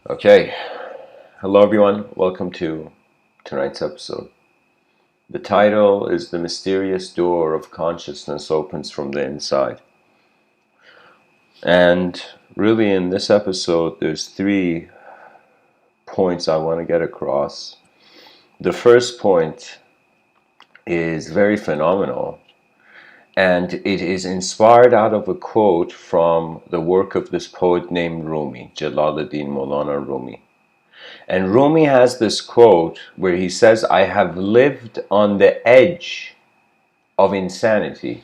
Okay, hello everyone, welcome to tonight's episode. The title is The Mysterious Door of Consciousness Opens from the Inside. And really in this episode there's 3 points I want to get across. The first point is very phenomenal, and it is inspired out of a quote from the work of this poet named Rumi, Jalaluddin Maulana Rumi. And Rumi has this quote where he says, I have lived on the edge of insanity,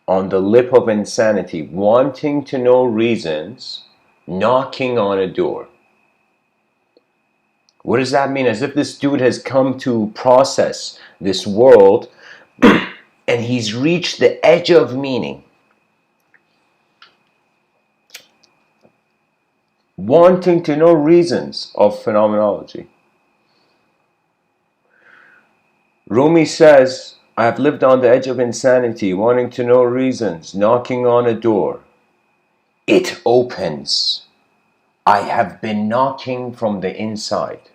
on the lip of insanity, wanting to know reasons, knocking on a door. What does that mean? As if this dude has come to process this world and he's reached the edge of meaning, wanting to know reasons of phenomenology. Rumi says, I have lived on the edge of insanity, wanting to know reasons, knocking on a door. It opens. I have been knocking from the inside.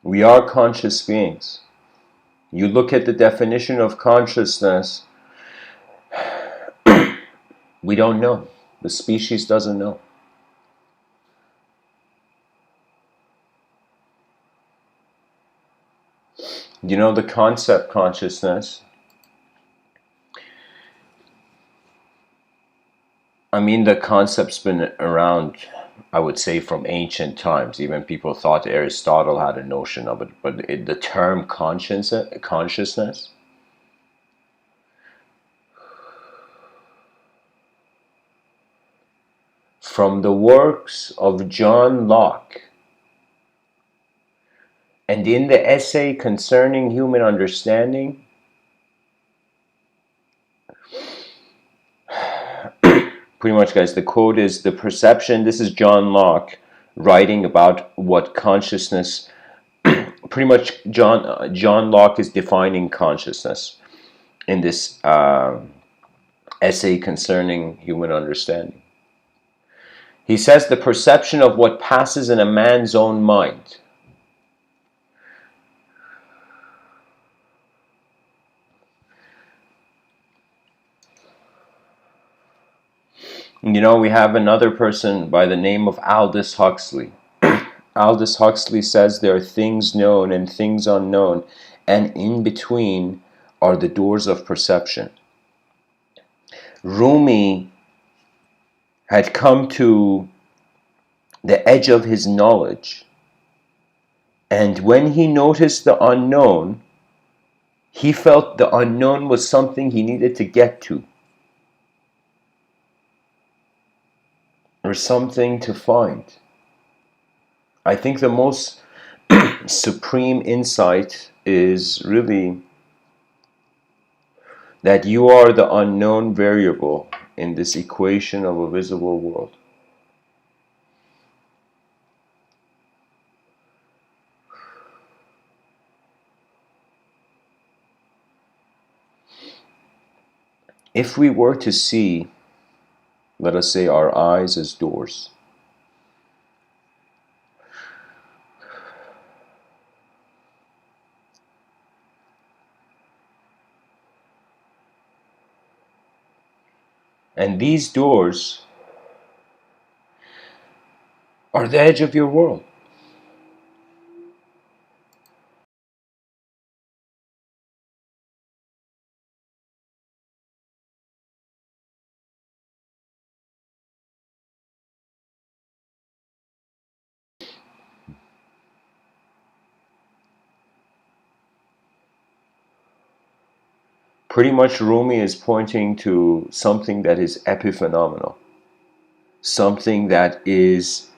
We are conscious beings. You look at the definition of consciousness, we don't know. The species doesn't know. You know, the concept consciousness, the concept's been around, I would say, from ancient times. Even people thought Aristotle had a notion of it. But the term consciousness, from the works of John Locke, and in the essay concerning human understanding, pretty much, guys, the quote is, the perception, this is John Locke writing about what consciousness, pretty much John Locke is defining consciousness in this essay concerning human understanding. He says the perception of what passes in a man's own mind. You know, we have another person by the name of Aldous Huxley. Aldous Huxley says there are things known and things unknown, and in between are the doors of perception. Rumi had come to the edge of his knowledge, and when he noticed the unknown, he felt the unknown was something he needed to get to, or something to find. I think the most supreme insight is really that you are the unknown variable in this equation of a visible world. If we were to see, let us say, our eyes as doors, and these doors are the edge of your world. Pretty much Rumi is pointing to something that is epiphenomenal, something that is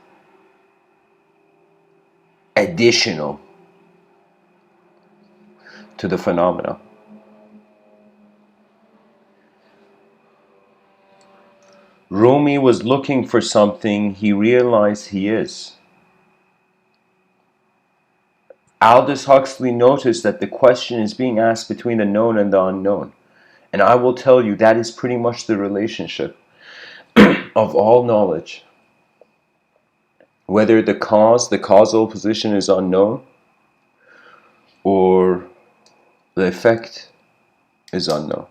additional to the phenomena. Rumi was looking for something he realized he is. Aldous Huxley noticed that the question is being asked between the known and the unknown. And I will tell you that is pretty much the relationship of all knowledge. Whether the causal position is unknown, or the effect is unknown.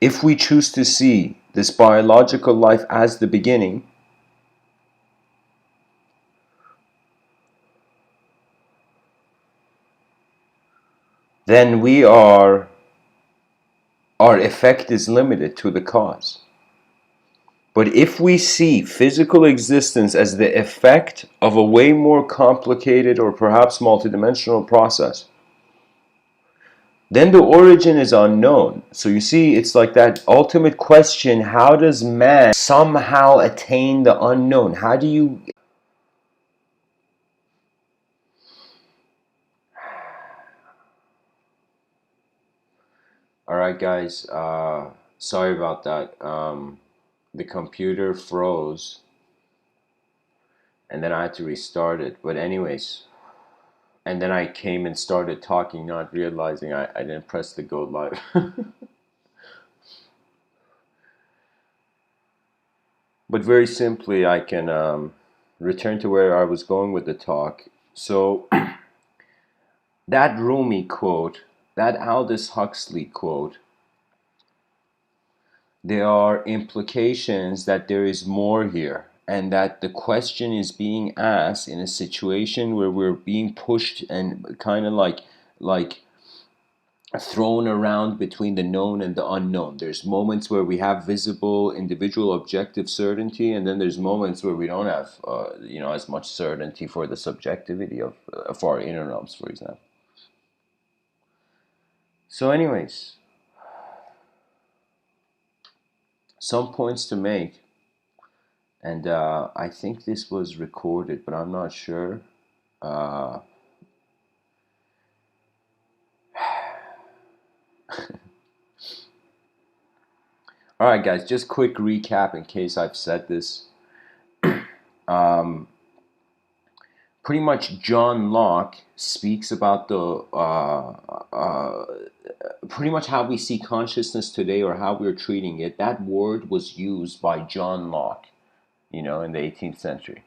If we choose to see this biological life as the beginning, then our effect is limited to the cause. But if we see physical existence as the effect of a way more complicated or perhaps multidimensional process, then the origin is unknown. So you see, it's like that ultimate question: how does man somehow attain the unknown? How do you... Alright guys, sorry about that. The computer froze and then I had to restart it. But anyways, and then I came and started talking, not realizing I didn't press the go live. But very simply, I can return to where I was going with the talk. So that Rumi quote, that Aldous Huxley quote, there are implications that there is more here, and that the question is being asked in a situation where we're being pushed and kind of like thrown around between the known and the unknown. There's moments where we have visible individual objective certainty, and then there's moments where we don't have as much certainty for the subjectivity of for our inner realms, for example. So anyways, some points to make, and I think this was recorded, but I'm not sure. Alright guys, just quick recap in case I've said this. Pretty much John Locke speaks about the pretty much how we see consciousness today, or how we're treating it. That word was used by John Locke, in the 18th century.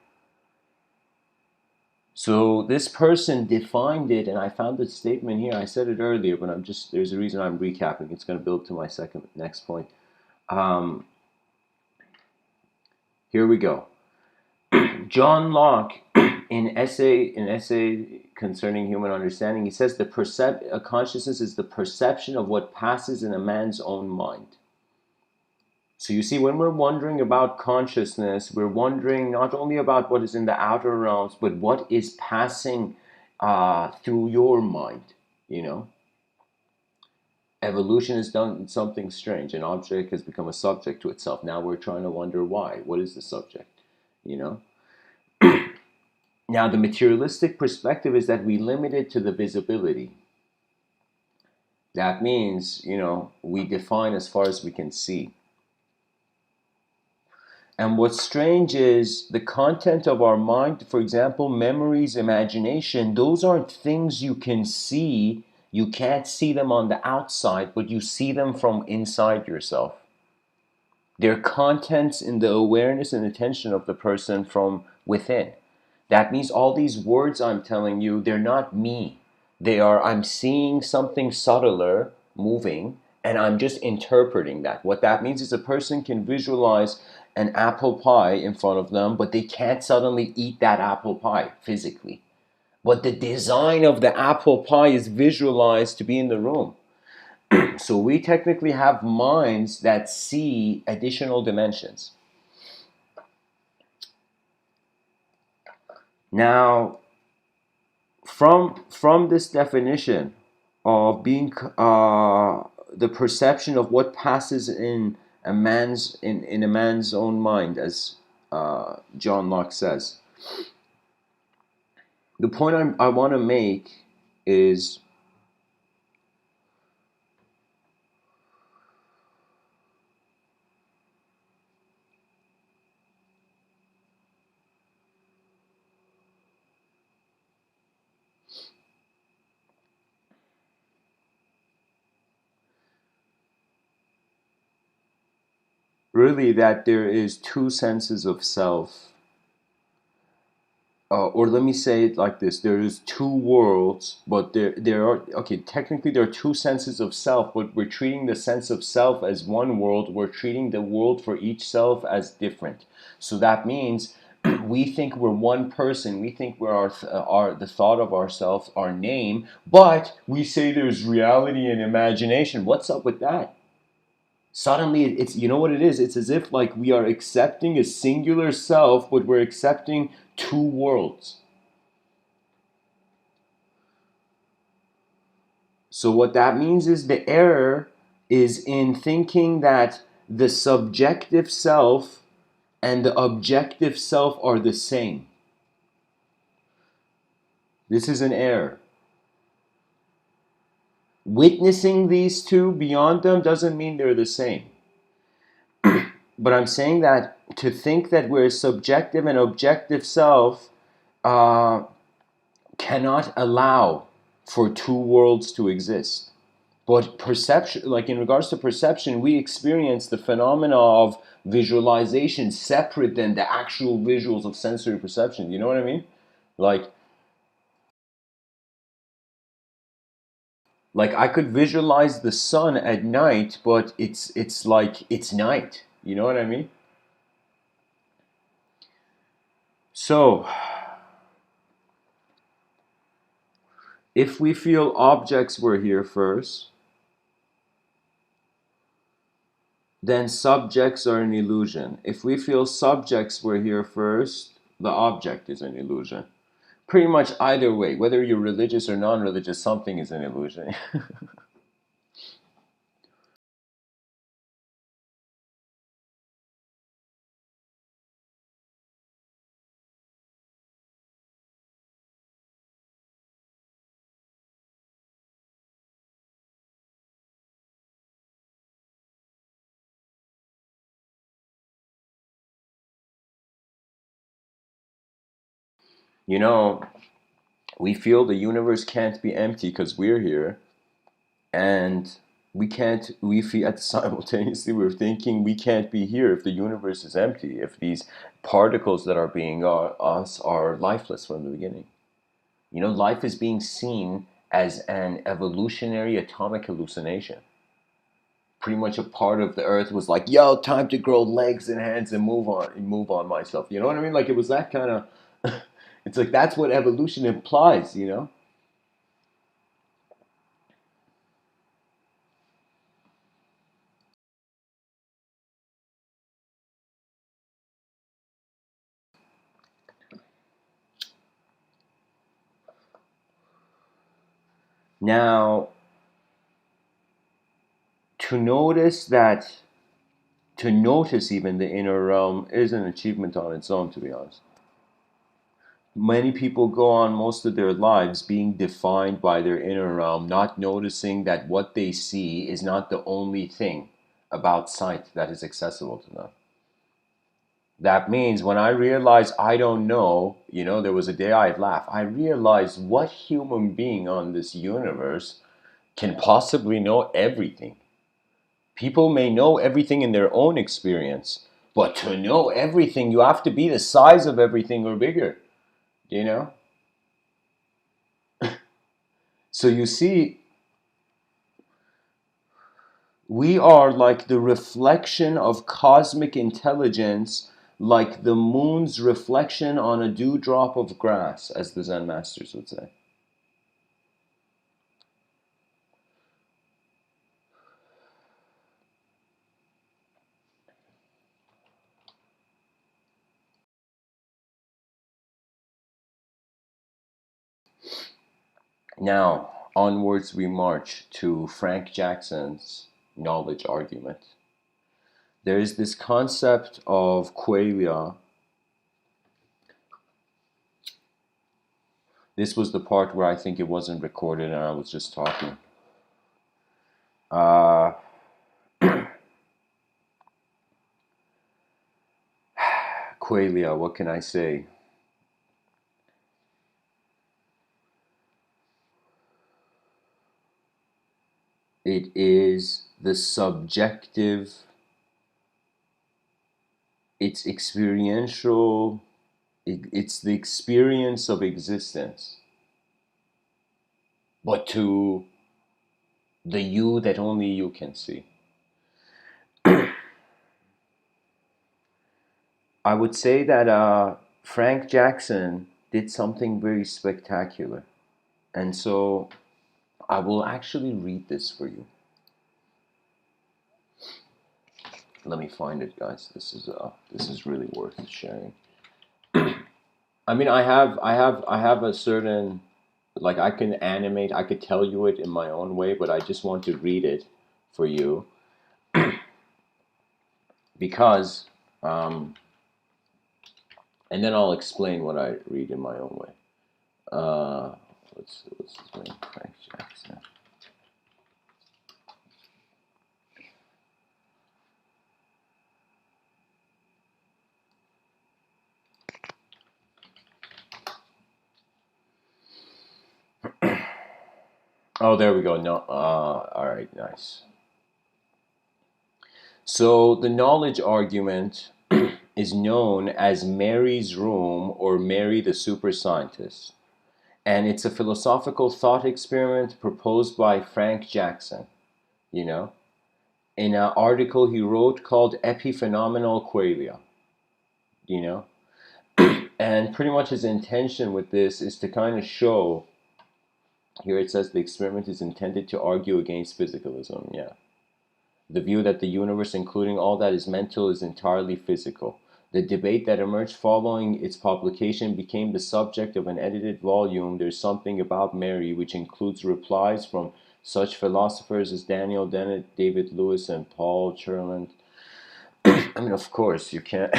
So this person defined it, and I found the statement here. I said it earlier, but there's a reason I'm recapping. It's going to build to my next point. Here we go. John Locke, in essay concerning human understanding, he says consciousness is the perception of what passes in a man's own mind. So you see, when we're wondering about consciousness, we're wondering not only about what is in the outer realms, but what is passing through your mind. Evolution has done something strange. An object has become a subject to itself. Now we're trying to wonder why. What is the subject? Now, the materialistic perspective is that we limit it to the visibility. That means, we define as far as we can see. And what's strange is the content of our mind, for example, memories, imagination, those aren't things you can see. You can't see them on the outside, but you see them from inside yourself. They're contents in the awareness and attention of the person from within. That means all these words I'm telling you, they're not me. I'm seeing something subtler moving, and I'm just interpreting that. What that means is a person can visualize an apple pie in front of them, but they can't suddenly eat that apple pie physically. But the design of the apple pie is visualized to be in the room. So we technically have minds that see additional dimensions. Now, from this definition of being the perception of what passes in a man's own mind, as John Locke says, the point I want to make is really that there is two senses of self. Or let me say it like this: there is two worlds, but there are, okay, technically there are two senses of self, but we're treating the sense of self as one world. We're treating the world for each self as different. So that means we think we're one person. We think we're our the thought of ourselves, our name, but we say there's reality and imagination. What's up with that? Suddenly it's, you know what it is, it's as if like we are accepting a singular self, but we're accepting two worlds. So what that means is the error is in thinking that the subjective self and the objective self are the same. This is an error. Witnessing these two beyond them doesn't mean they're the same. But I'm saying that to think that we're a subjective and objective self uh, cannot allow for two worlds to exist. But perception, like in regards to perception, we experience the phenomena of visualization separate than the actual visuals of sensory perception. You know what I mean? Like, like I could visualize the sun at night, but it's like it's night. You know what I mean? So, if we feel objects were here first, then subjects are an illusion. If we feel subjects were here first, the object is an illusion. Pretty much either way, whether you're religious or non-religious, something is an illusion. You know, we feel the universe can't be empty because we're here, and we can't. We feel at simultaneously we're thinking we can't be here if the universe is empty. If these particles that are being us are lifeless from the beginning. You know, life is being seen as an evolutionary atomic hallucination. Pretty much a part of the earth was like, yo, time to grow legs and hands and move on myself. You know what I mean? Like it was that kind of it's like that's what evolution implies, you know? Now, to notice that to notice even the inner realm is an achievement on its own, to be honest. Many people go on most of their lives being defined by their inner realm, not noticing that what they see is not the only thing about sight that is accessible to them. That means when I realized I don't know, you know, there was a day I'd laugh. I realized what human being on this universe can possibly know everything. People may know everything in their own experience, but to know everything, you have to be the size of everything or bigger, you know? So you see, we are like the reflection of cosmic intelligence, like the moon's reflection on a dewdrop of grass, as the Zen masters would say. Now, onwards we march to Frank Jackson's knowledge argument. There is this concept of qualia. This was the part where I think it wasn't recorded and I was just talking. Uh, qualia, what can I say? It is the subjective it's experiential. It's the experience of existence, but to the you that only you can see. I would say that Frank Jackson did something very spectacular. And so I will actually read this for you. Let me find it, guys. This is really worth sharing. I mean, I have a certain, like, I can animate, I could tell you it in my own way, but I just want to read it for you because, and then I'll explain what I read in my own way. What's his name? Frank Jackson. Oh, there we go. No, all right, nice. So the knowledge argument is known as Mary's room or Mary the super scientist, and it's a philosophical thought experiment proposed by Frank Jackson. You know, in an article he wrote called Epiphenomenal Qualia. You know, and pretty much his intention with this is to kind of show. Here it says the experiment is intended to argue against physicalism. Yeah. The view that the universe, including all that is mental, is entirely physical. The debate that emerged following its publication became the subject of an edited volume, There's Something About Mary, which includes replies from such philosophers as Daniel Dennett, David Lewis, and Paul Churland. I mean, of course, you can't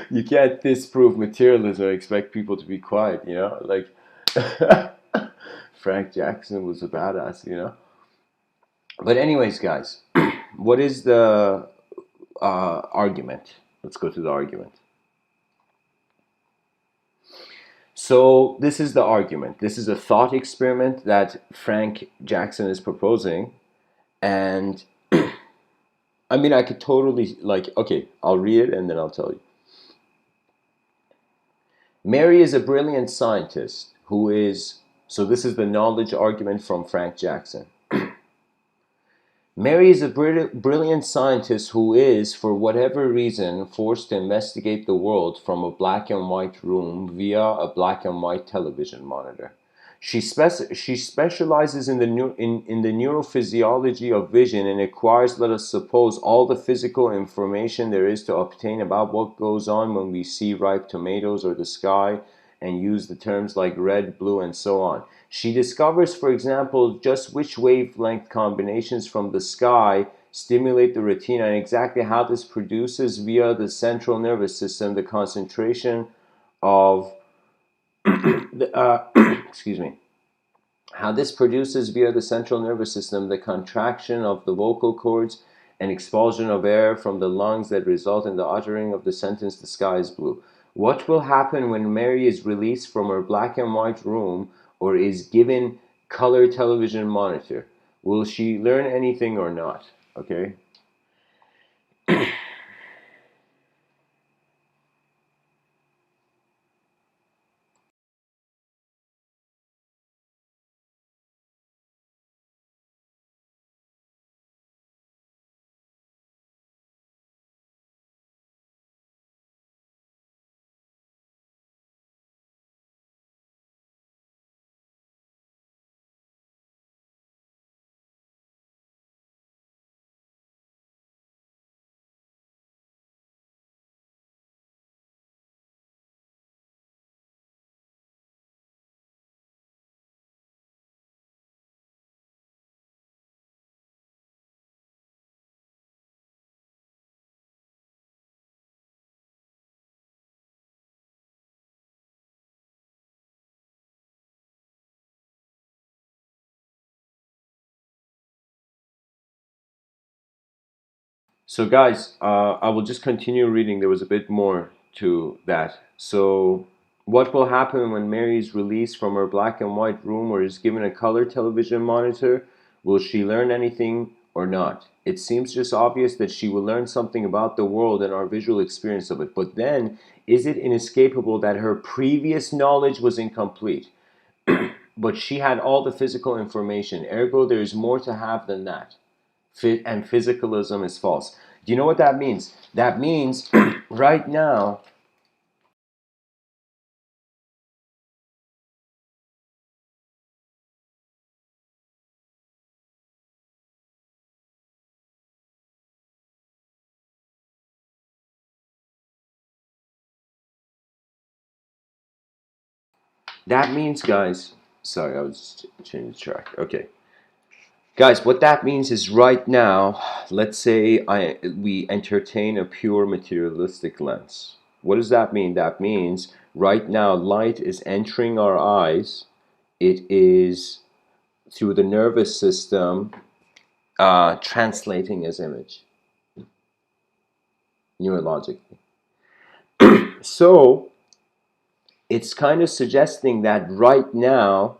you can't disprove materialism and expect people to be quiet, you know? Like Frank Jackson was a badass, you know? But anyways, guys, what is the argument? Let's go to the argument. So this is the argument. This is a thought experiment that Frank Jackson is proposing. And I mean, I could totally, like, okay, I'll read it and then I'll tell you. Mary is a brilliant scientist who is, so this is the knowledge argument from Frank Jackson. Mary is a brilliant scientist who is, for whatever reason, forced to investigate the world from a black and white room via a black and white television monitor. She specializes in the neurophysiology of vision and acquires, let us suppose, all the physical information there is to obtain about what goes on when we see ripe tomatoes or the sky, and use the terms like red, blue, and so on. She discovers, for example, just which wavelength combinations from the sky stimulate the retina and exactly how this produces via the central nervous system the concentration of excuse me, how this produces via the central nervous system the contraction of the vocal cords and expulsion of air from the lungs that result in the uttering of the sentence "the sky is blue." What will happen when Mary is released from her black and white room or is given color television monitor? Will she learn anything or not? Okay. So, guys, I will just continue reading. There was a bit more to that. So, what will happen when Mary is released from her black and white room or is given a color television monitor? Will she learn anything or not. It seems just obvious that she will learn something about the world and our visual experience of it. But then, is it inescapable that her previous knowledge was incomplete? But she had all the physical information. Ergo, there is more to have than that. And physicalism is false. Do you know what that means? That means right now, that means, guys, sorry, I was changing the track. Okay. Guys, what that means is right now, let's say we entertain a pure materialistic lens. What does that mean? That means right now light is entering our eyes. It is through the nervous system translating as image neurologically. So it's kind of suggesting that right now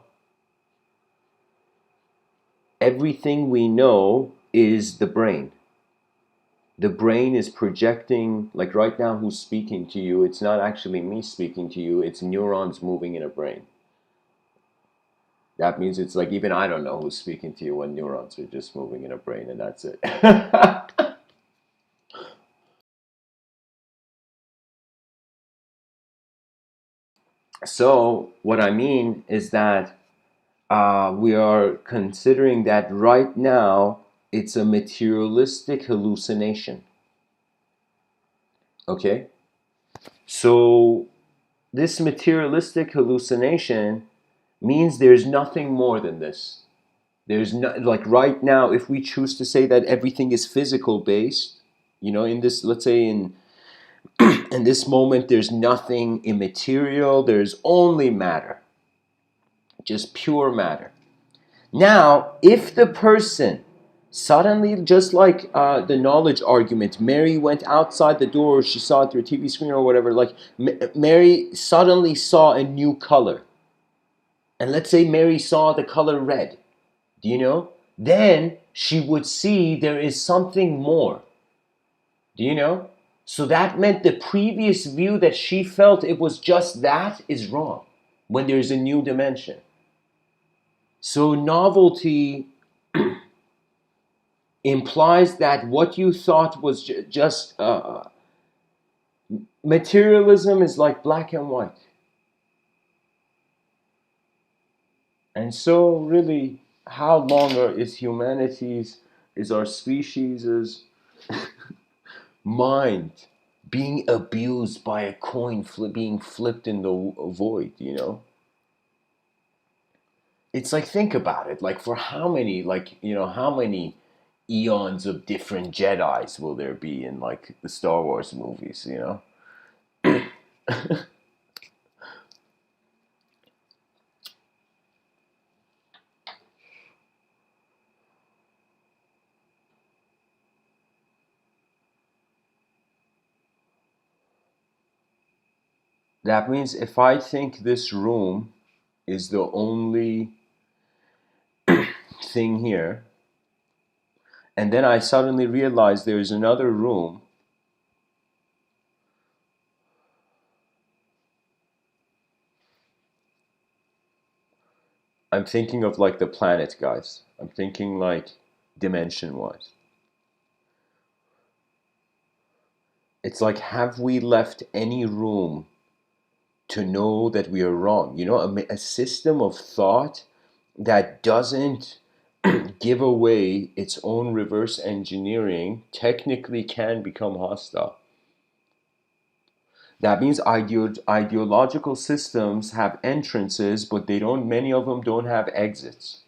everything we know is the brain. The brain is projecting, like right now who's speaking to you, it's not actually me speaking to you, it's neurons moving in a brain. That means it's like even I don't know who's speaking to you when neurons are just moving in a brain, and that's it. So what I mean is that we are considering that right now it's a materialistic hallucination. Okay? So this materialistic hallucination means there's nothing more than this. There's no, like right now, if we choose to say that everything is physical based, you know, in this, let's say in this moment, there's nothing immaterial, there's only matter, just pure matter. Now, if the person suddenly, just like the knowledge argument, Mary went outside the door, she saw it through a TV screen or whatever, like Mary suddenly saw a new color. And let's say Mary saw the color red, do you know? Then she would see there is something more. Do you know? So that meant the previous view that she felt it was just that is wrong when there's a new dimension. So novelty implies that what you thought was just materialism is like black and white. And so really, how long is humanity's, is our species' mind being abused by a coin being flipped in the void, you know? It's like, think about it, like for how many, like, you know, how many eons of different Jedis will there be in like the Star Wars movies, you know? That means if I think this room is the only thing here, and then I suddenly realize there is another room, I'm thinking of like the planet, guys. I'm thinking like dimension-wise. It's like, have we left any room to know that we are wrong? You know, a system of thought that doesn't give away its own reverse engineering technically can become hostile. That means ideological systems have entrances, but they don't. Many of them don't have exits.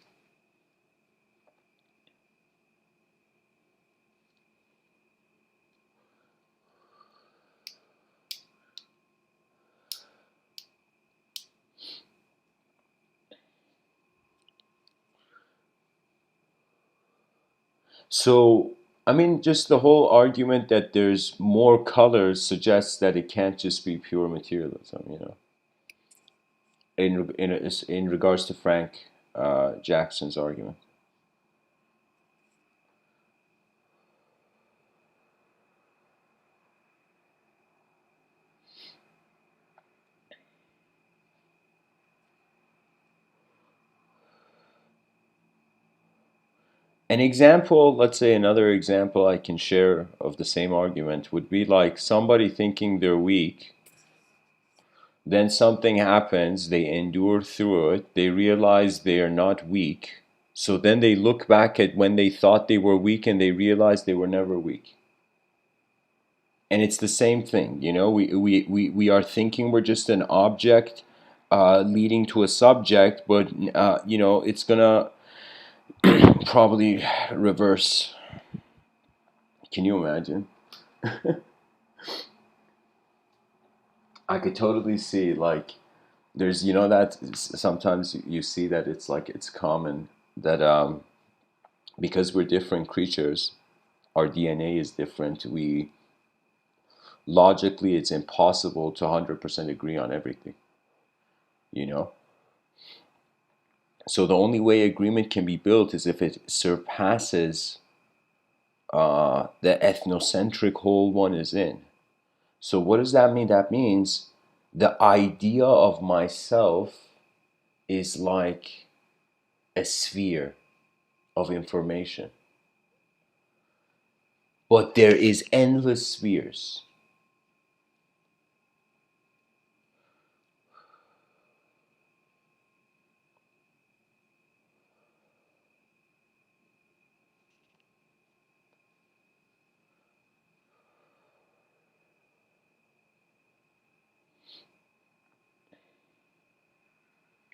So, I mean, just the whole argument that there's more colors suggests that it can't just be pure materialism, you know. In regards to Frank Jackson's argument. An example, let's say another example I can share of the same argument would be like somebody thinking they're weak, then something happens, they endure through it, they realize they are not weak. So then they look back at when they thought they were weak and they realize they were never weak. And it's the same thing, we are thinking we're just an object leading to a subject, but it's gonna probably reverse. Can you imagine? I could totally see, like, there's, that sometimes you see that it's like it's common that because we're different creatures, our DNA is different. We logically, it's impossible to 100% agree on everything, you know? So the only way agreement can be built is if it surpasses the ethnocentric whole one is in. So what does that mean? That means the idea of myself is like a sphere of information. But there is endless spheres.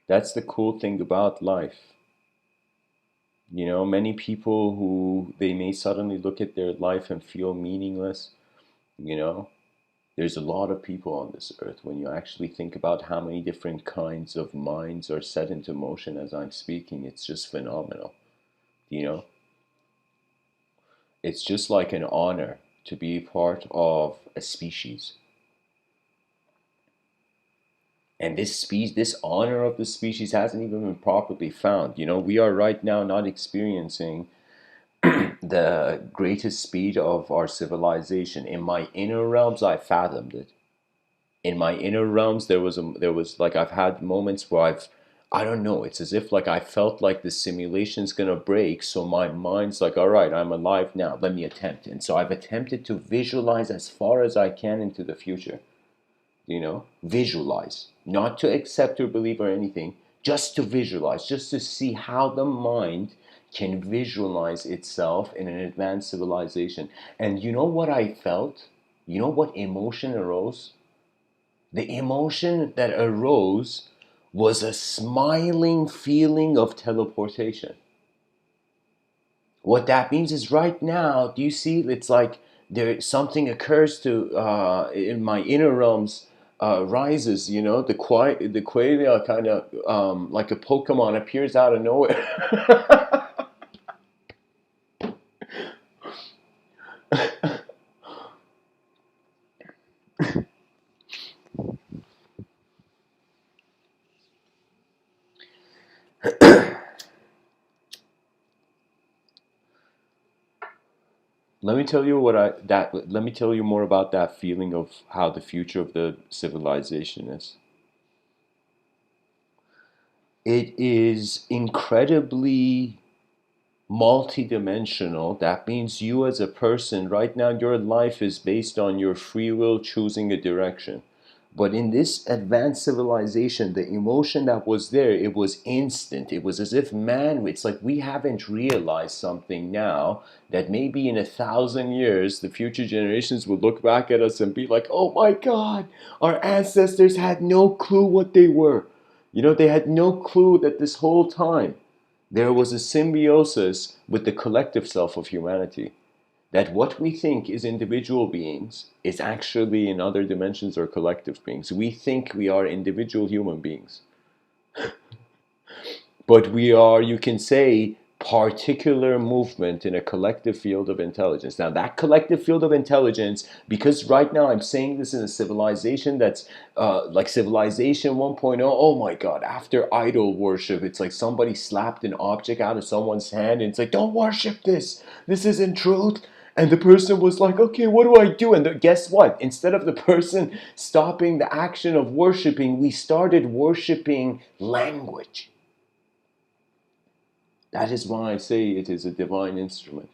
That's the cool thing about life. Many people who they may suddenly look at their life and feel meaningless, you know, there's a lot of people on this earth. When you actually think about how many different kinds of minds are set into motion as I'm speaking, it's just phenomenal. You know, it's just like an honor to be part of a species. And this honor of the species hasn't even been properly found. We are right now not experiencing the greatest speed of our civilization. In my inner realms, I fathomed it. In my inner realms, there was like I've had moments where I don't know. It's as if like I felt like the simulation's gonna break. So my mind's like, all right, I'm alive now. Let me attempt. And so I've attempted to visualize as far as I can into the future. Visualize, not to accept or believe or anything, just to visualize, just to see how the mind can visualize itself in an advanced civilization. And you know what I felt? You know what emotion arose? The emotion that arose was a smiling feeling of teleportation. What that means is right now, do you see? It's like there something occurs to in my inner realms, rises. The qualia kind of like a Pokemon appears out of nowhere. Let me tell you what I that. Let me tell you more about that feeling of how the future of the civilization is. It is incredibly multidimensional. That means you as a person, right now, your life is based on your free will choosing a direction. But in this advanced civilization, the emotion that was there, it was instant. It was as if, man, it's like we haven't realized something now that maybe in 1,000 years, the future generations will look back at us and be like, oh my God, our ancestors had no clue what they were. They had no clue that this whole time there was a symbiosis with the collective self of humanity. That what we think is individual beings is actually in other dimensions or collective beings. We think we are individual human beings, but we are, you can say, particular movement in a collective field of intelligence. Now, that collective field of intelligence, because right now I'm saying this in a civilization that's like Civilization 1.0, oh my God, after idol worship, it's like somebody slapped an object out of someone's hand and it's like, don't worship this. This isn't truth. And the person was like, okay, what do I do? And guess what? Instead of the person stopping the action of worshiping, we started worshiping language. That is why I say it is a divine instrument.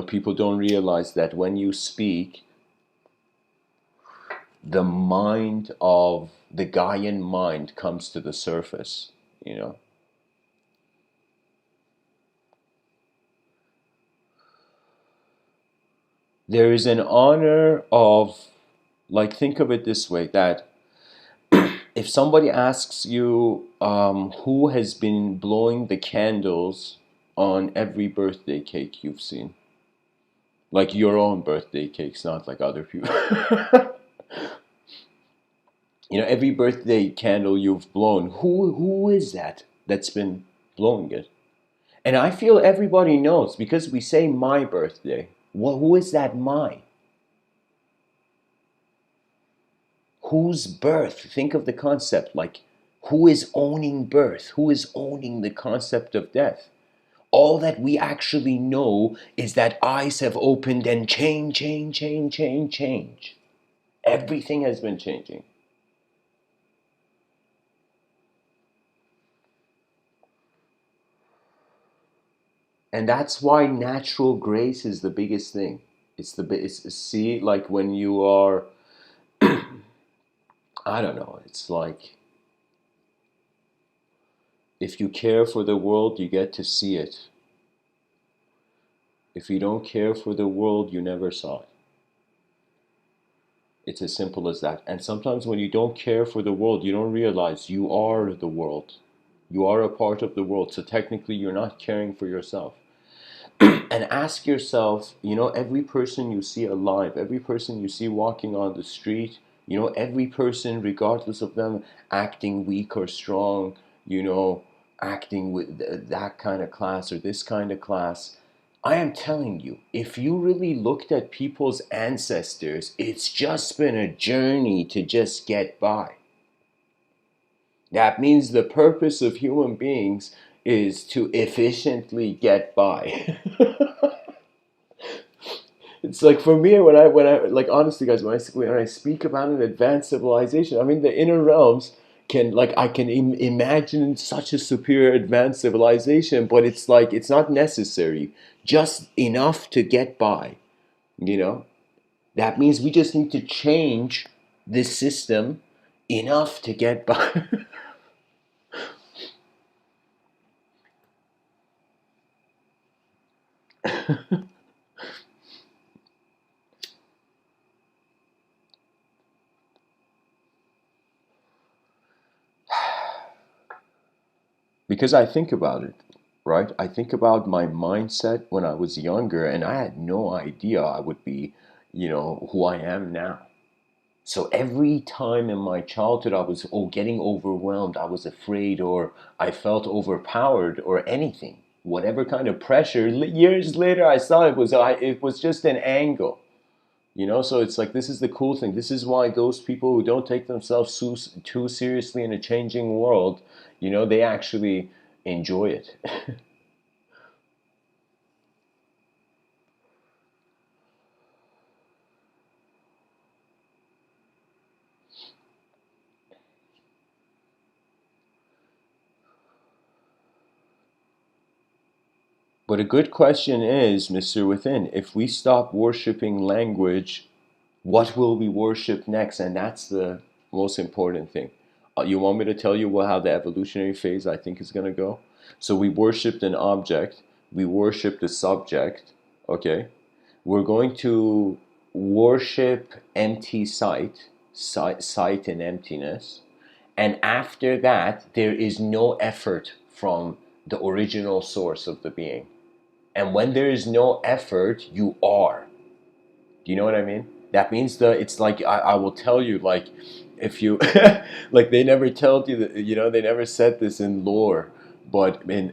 People don't realize that when you speak, the mind of the Gaian mind comes to the surface, you know. There is an honor of, like, think of it this way, that if somebody asks you who has been blowing the candles on every birthday cake you've seen, like your own birthday cakes, not like other people. Every birthday candle you've blown, who is that that's been blowing it? And I feel everybody knows, because we say my birthday. Well, who is that my? Whose birth? Think of the concept, like, who is owning birth? Who is owning the concept of death? All that we actually know is that eyes have opened and change. Everything has been changing. And that's why natural grace is the biggest thing. See, like when you are, I don't know, it's like, if you care for the world, you get to see it. If you don't care for the world, you never saw it. It's as simple as that. And sometimes when you don't care for the world, you don't realize you are the world. You are a part of the world. So technically, you're not caring for yourself. And ask yourself, every person you see alive, every person you see walking on the street, every person, regardless of them acting weak or strong, acting with that kind of class or this kind of class, I am telling you, if you really looked at people's ancestors, it's just been a journey to just get by. That means the purpose of human beings is to efficiently get by. It's like, for me, when I like, honestly, guys, when I speak about an advanced civilization, I mean, the inner realms can, like, I can imagine such a superior advanced civilization, but it's like, it's not necessary, just enough to get by. That means we just need to change this system enough to get by. Because I think about it, right? I think about my mindset when I was younger, and I had no idea I would be, who I am now. So every time in my childhood I was getting overwhelmed, I was afraid, or I felt overpowered, or anything, whatever kind of pressure. Years later, I saw it was just an angle. So it's like, this is the cool thing. This is why those people who don't take themselves too seriously in a changing world, they actually enjoy it. But a good question is, Mr. Within, if we stop worshiping language, what will we worship next? And that's the most important thing. You want me to tell you how the evolutionary phase I think is going to go? So we worshipped an object, we worshipped a subject, okay? We're going to worship empty sight and emptiness. And after that, there is no effort from the original source of the being. And when there is no effort, you are. Do you know what I mean? That means it's like, I will tell you, like, if you, like, they never told you that, they never said this in lore, but in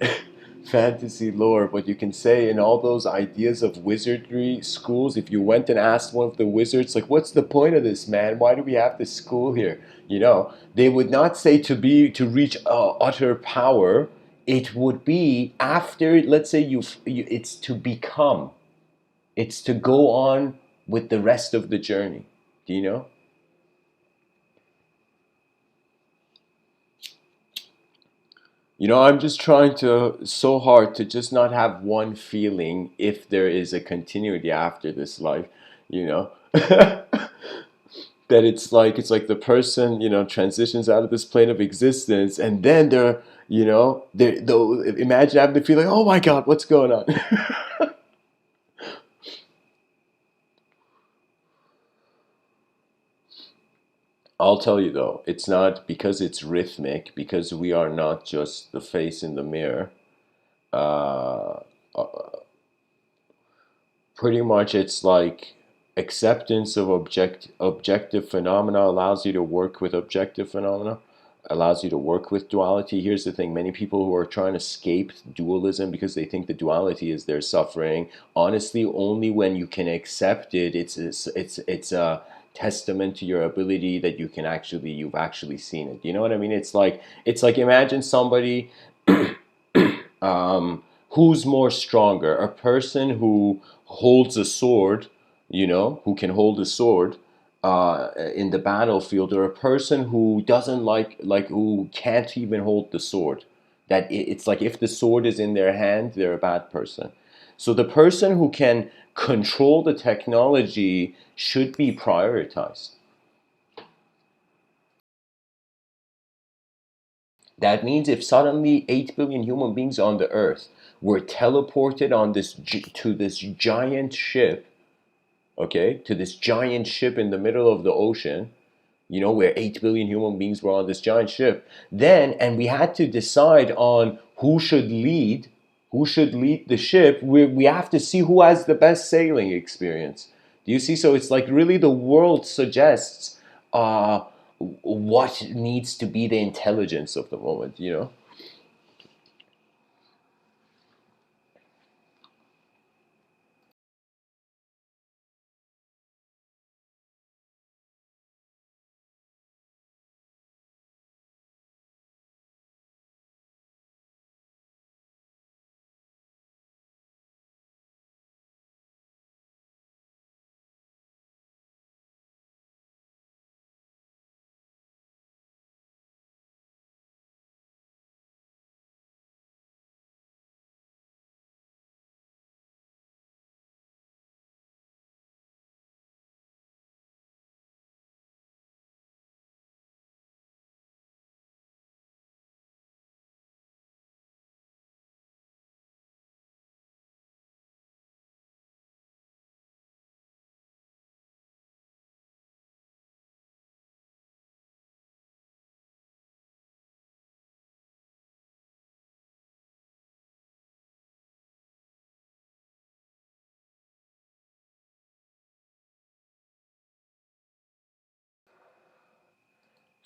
fantasy lore, but you can say in all those ideas of wizardry schools, if you went and asked one of the wizards, like, what's the point of this, man? Why do we have this school here? They would not say to reach utter power. It would be after, let's say, it's to become. It's to go on with the rest of the journey. Do you know? I'm just trying to so hard to just not have one feeling if there is a continuity after this life, you know. That it's like the person, transitions out of this plane of existence, and then they'll imagine having the feeling, oh my God, what's going on? I'll tell you though, it's not because it's rhythmic, because we are not just the face in the mirror. Uh, Pretty much it's like acceptance of objective phenomena allows you to work with objective phenomena, allows you to work with duality. Here's the thing: many people who are trying to escape dualism because they think the duality is their suffering, honestly, only when you can accept it, it's a testament to your ability that you've actually seen it. You know what I mean? It's like imagine somebody who's more stronger, a person who holds a sword, who can hold a sword in the battlefield, or a person who doesn't who can't even hold the sword. It's like if the sword is in their hand, they're a bad person. So the person who can control the technology should be prioritized. That means if suddenly 8 billion human beings on the earth were teleported on to this giant ship, okay, to this giant ship in the middle of the ocean, where 8 billion human beings were on this giant ship, and we had to decide on who should lead the ship. We have to see who has the best sailing experience. Do you see? So it's like really the world suggests uh, what needs to be the intelligence of the moment.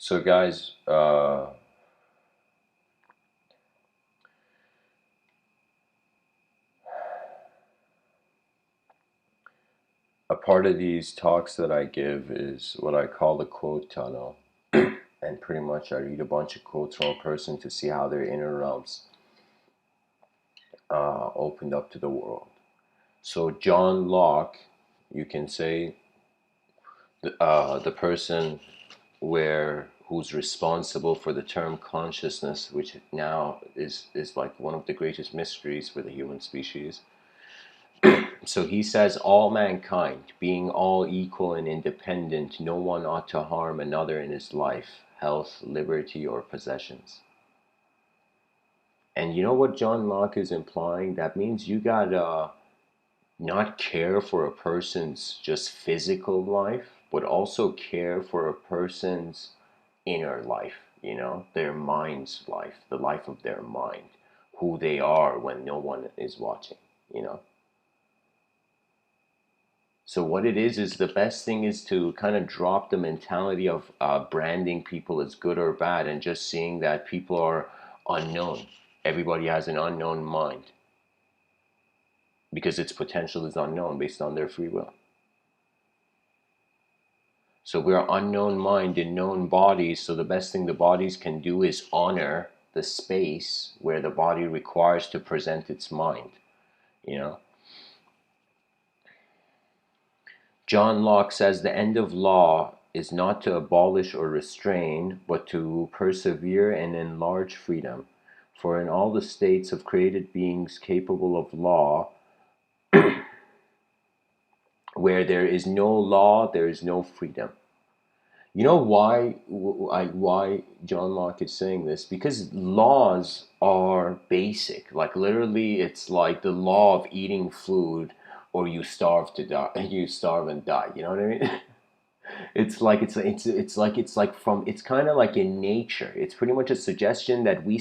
So, guys, a part of these talks that I give is what I call the quote tunnel. And pretty much I read a bunch of quotes from a person to see how their inner realms opened up to the world. So, John Locke, you can say, the person who's responsible for the term consciousness, which now is like one of the greatest mysteries for the human species. So he says, all mankind, being all equal and independent, no one ought to harm another in his life, health, liberty, or possessions. And you know what John Locke is implying? That means you gotta not care for a person's just physical life, but also care for a person's inner life, their mind's life, the life of their mind, who they are when no one is watching. So what it is the best thing is to kind of drop the mentality of branding people as good or bad, and just seeing that people are unknown. Everybody has an unknown mind because its potential is unknown based on their free will. So we're unknown mind in known bodies. So the best thing the bodies can do is honor the space where the body requires to present its mind. You know, John Locke says the end of law is not to abolish or restrain, but to persevere and enlarge freedom. For in all the states of created beings capable of law, where there is no law, there is no freedom. You know why John Locke is saying this? Because laws are basic. Like literally, it's like the law of eating food, or you starve to die. You starve and die. You know what I mean? It's kind of like in nature. It's pretty much a suggestion that we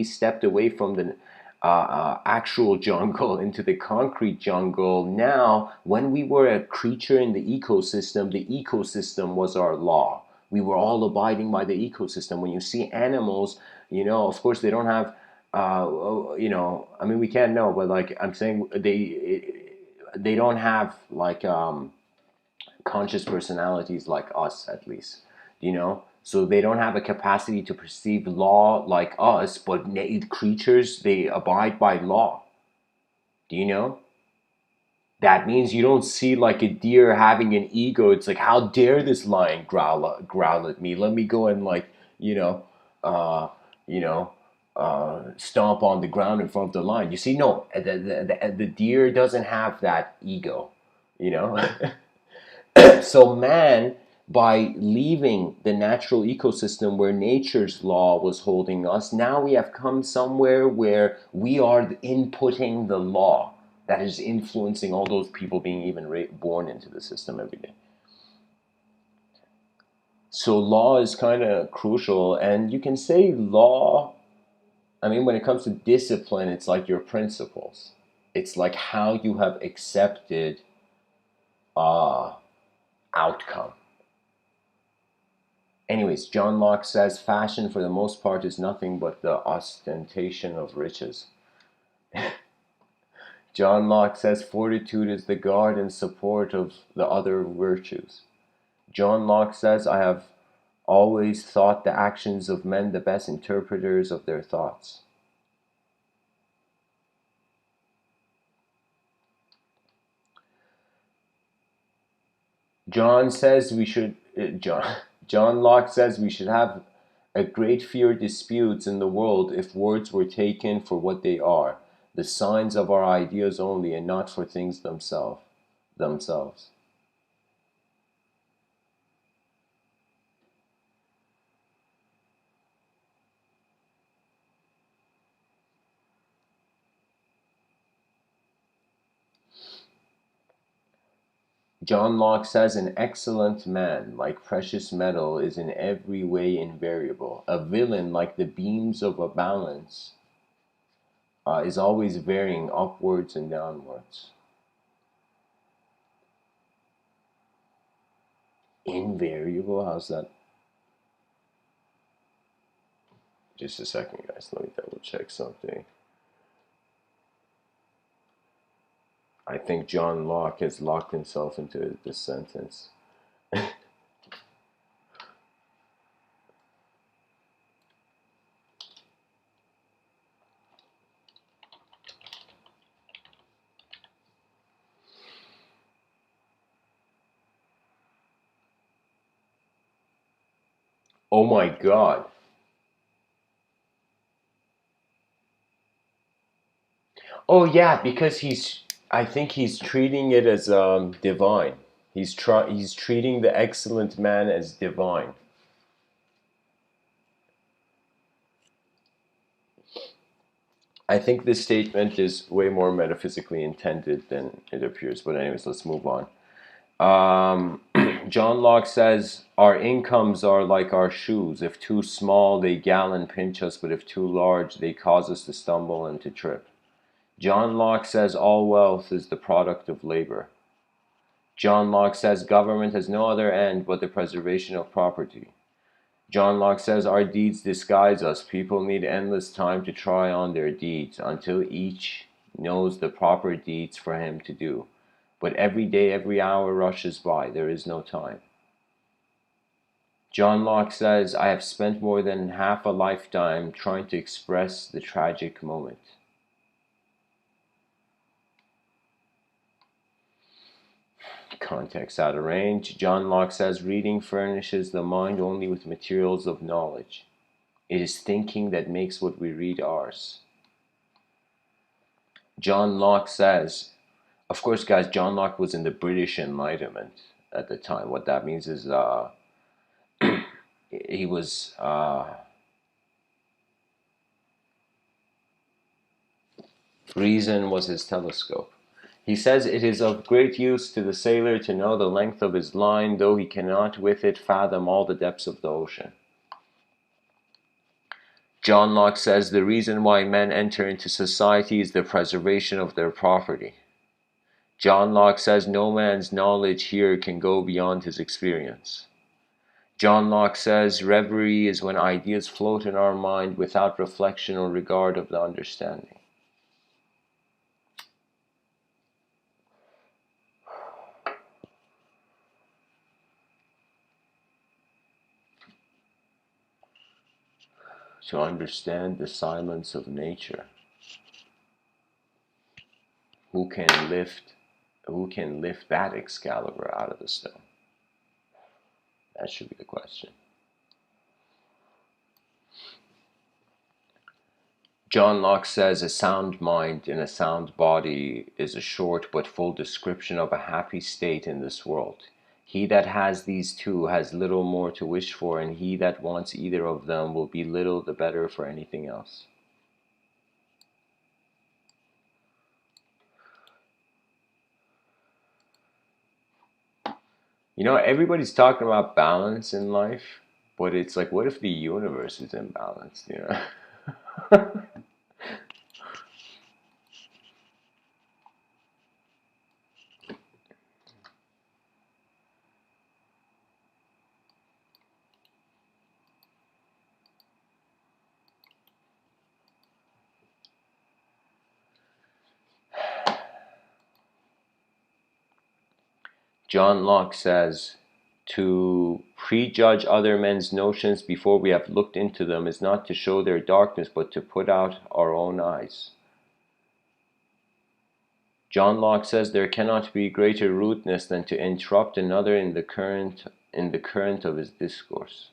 stepped away from the actual jungle into the concrete jungle. Now, when we were a creature in the ecosystem was our law. We were all abiding by the ecosystem. When you see animals, of course they don't have, I mean, we can't know, but like I'm saying, they don't have like conscious personalities like us, at least, so they don't have a capacity to perceive law like us, but creatures, they abide by law. Do you know? That means you don't see like a deer having an ego. It's like, how dare this lion growl at me, let me go and like, uh you know stomp on the ground in front of the lion. You see, no, the deer doesn't have that ego, you know. So man, by leaving the natural ecosystem where nature's law was holding us, now we have come somewhere where we are inputting the law that is influencing all those people being even born into the system every day. So law is kind of crucial, and you can say law, I mean, when it comes to discipline, it's like your principles. It's like how you have accepted outcome. Anyways, John Locke says fashion for the most part is nothing but the ostentation of riches. John Locke says fortitude is the guard and support of the other virtues. John Locke says, I have always thought the actions of men the best interpreters of their thoughts. John Locke says we should have a great fear of disputes in the world if words were taken for what they are, the signs of our ideas only, and not for things themselves. John Locke says an excellent man, like precious metal, is in every way invariable. A villain, like the beams of a balance, is always varying upwards and downwards. Invariable? How's that? Just a second, guys. Let me double check something. I think John Locke has locked himself into this sentence. Oh my god. Oh yeah, because I think he's treating it as divine. He's treating the excellent man as divine. I think this statement is way more metaphysically intended than it appears. But anyways, let's move on. John Locke says, our incomes are like our shoes. If too small, they gall and pinch us, but if too large, they cause us to stumble and to trip. John Locke says, all wealth is the product of labor. John Locke says, government has no other end but the preservation of property. John Locke says, our deeds disguise us. People need endless time to try on their deeds until each knows the proper deeds for him to do. But every day, every hour rushes by. There is no time. John Locke says, I have spent more than half a lifetime trying to express the tragic moment. Context out of range. John Locke says, reading furnishes the mind only with materials of knowledge. It is thinking that makes what we read ours. John Locke says, of course, guys, John Locke was in the British Enlightenment at the time. What that means is he was reason was his telescope. He says it is of great use to the sailor to know the length of his line, though he cannot with it fathom all the depths of the ocean. John Locke says the reason why men enter into society is the preservation of their property. John Locke says no man's knowledge here can go beyond his experience. John Locke says reverie is when ideas float in our mind without reflection or regard of the understanding. To understand the silence of nature, who can lift that Excalibur out of the stone? That should be the question. John Locke says a sound mind in a sound body is a short but full description of a happy state in this world. He that has these two has little more to wish for, and he that wants either of them will be little the better for anything else. You know, everybody's talking about balance in life, but it's like, what if the universe is imbalanced, you know? John Locke says, to prejudge other men's notions before we have looked into them is not to show their darkness, but to put out our own eyes. John Locke says there cannot be greater rudeness than to interrupt another in the current of his discourse.